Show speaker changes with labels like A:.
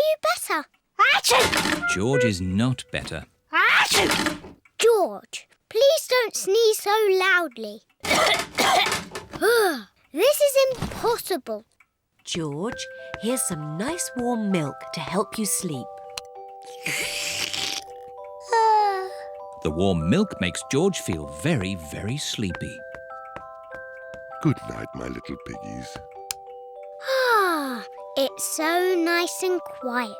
A: you better? Achoo!
B: George is not better.
A: Achoo! George, please don't sneeze so loudly. This is impossible.
C: George, here's some nice warm milk to help you sleep.
B: The warm milk makes George feel very, very sleepy.
D: Good night, my little piggies.
A: It's so nice and quiet.